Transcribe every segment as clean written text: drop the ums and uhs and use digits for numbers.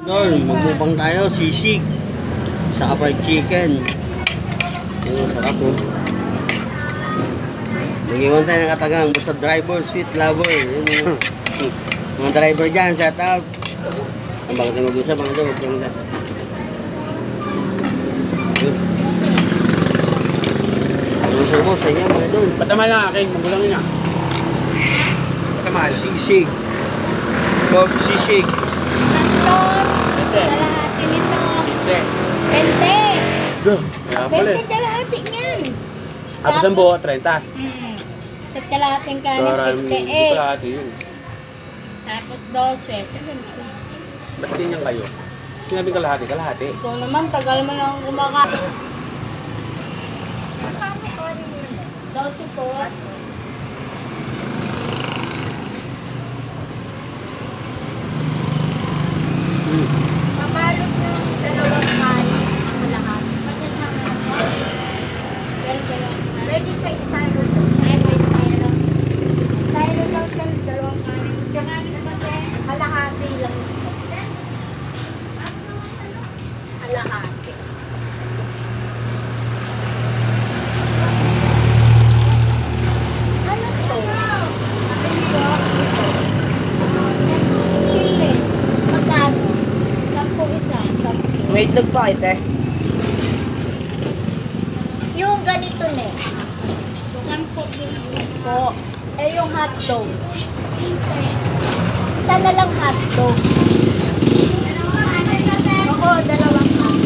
Tol, magbubang tayo, sisig. Sa fried chicken. Yung sarap po. Mag-iwan tayo ng katagang. Basta driver, sweet lover. Yun yung mga driver dyan, shout out. Ang bakit tayo mag-usap, mga dyan, mag-usap. Yun. Mag-usap mo sa inyo, mga dyan. Patamal lang akin, magulang niya. Patamal. Sisig. Pork sisig. Kalahati nito. Pinse. 20. Kaya pala 20 kalahati niyan. Tapos ang buo, 30. Sa kalahating kanin, Parang hindi 58. ko lahat yun. Tapos 12. Ba't ganyan kayo? Sinabi kalahati, kalahati. Ikaw naman, tagal mo lang kumakain. 12 po. Mabalot ng dalawang kanin ang lahat. Ready sa styro. Ay, may styro. Styro daw sa dalawang kanin. Kananin naman eh, kalahati lang. Kalahati. Ano to? Sili. Magkano? 10 isa. 10. May itlog pa ito eh. Yung ganito ne. 10 po. Eh yung hotdog. Isa na lang hotdog. Oo, dalawang hotdog.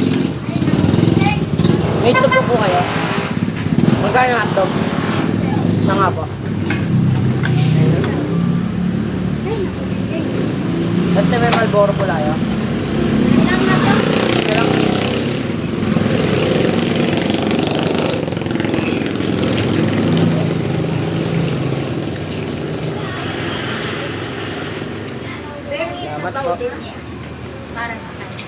May itlog po kayo. Magkano ang hotdog? Isa nga po. Basta may Marlboro po layo. Ilang hotdog? Isa lang. Salamat po. Para sa kanya.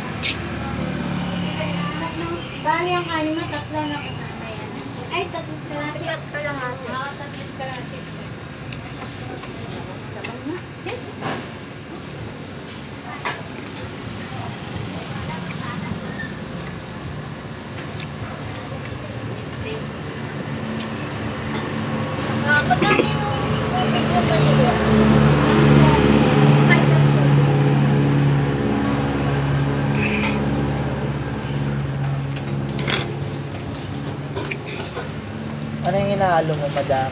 Bali ang kanin mo, tatlo na kasama yan. Ay, tatlo kalahati. Tatlo kalahati. Tatlo kalahati. Sabang na. Pagkano yung tubig mo ba nila? Ay, sa tubig. Ano yung inahalo mo, madam?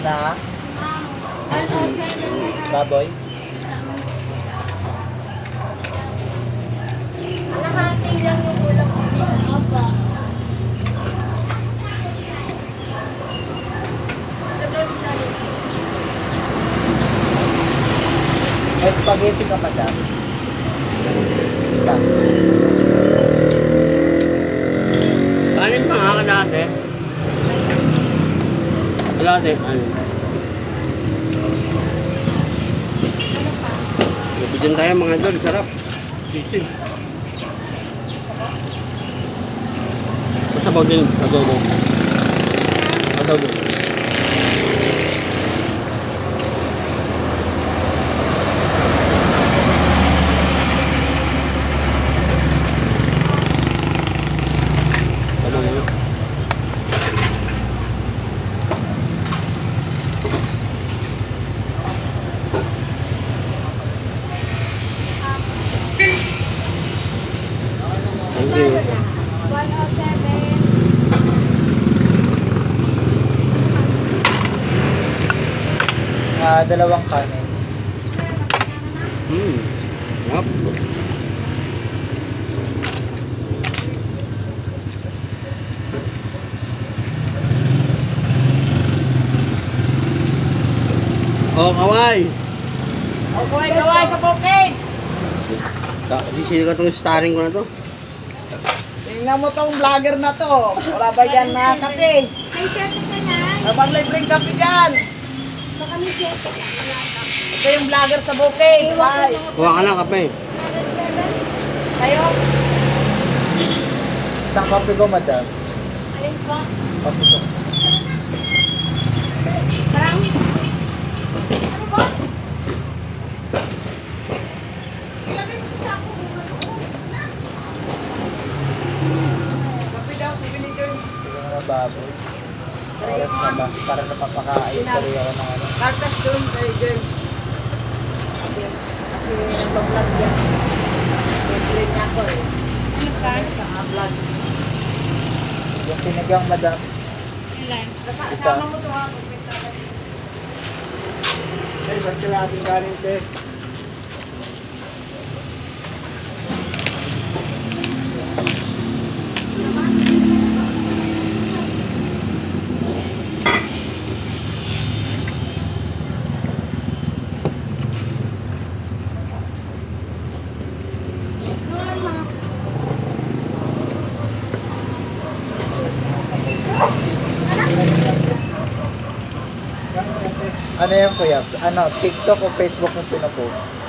Na? Baboy? Kalahati lang yung ulam ko nila. Opo. May spaghetti ka, madam? Isa. Kanin pa nga kalahati. Kalahati, ano? Nabigyan tayo mga dol, sarap. Sisig. Masabaw din, adobo. Adobo. Tama yun. Thank you. 107. Dalawang kanin. Yep. Oh, kaway. Okay, gaway sa bukid! Sino ka itong starring ko na to? Tingnan mo tong vlogger na to. Wala ba yan na kape? Ay, siyete ka na. Abang libreng kape dyan. Baka may siyete ka. Ito yung vlogger sa bukid. Bye. Kuha ka na kape. Kayo? Isang kape ko, madam. Alin po? Kape ko. Marami. Ano ba? Ilagay mo baboy. Oras na ba? Para napapakain ko rin ako ng ano. Kartas doon kay Jen. Kasi nag-vlog yan. Nag-play niya ako eh. Ano ka? Sa vlog. Yung sinigang madam. Ilan? Kasama mo ito ha. Eh, ba't sila ating galing te? Ano yan kuya? Ano, TikTok o Facebook yung pinopost?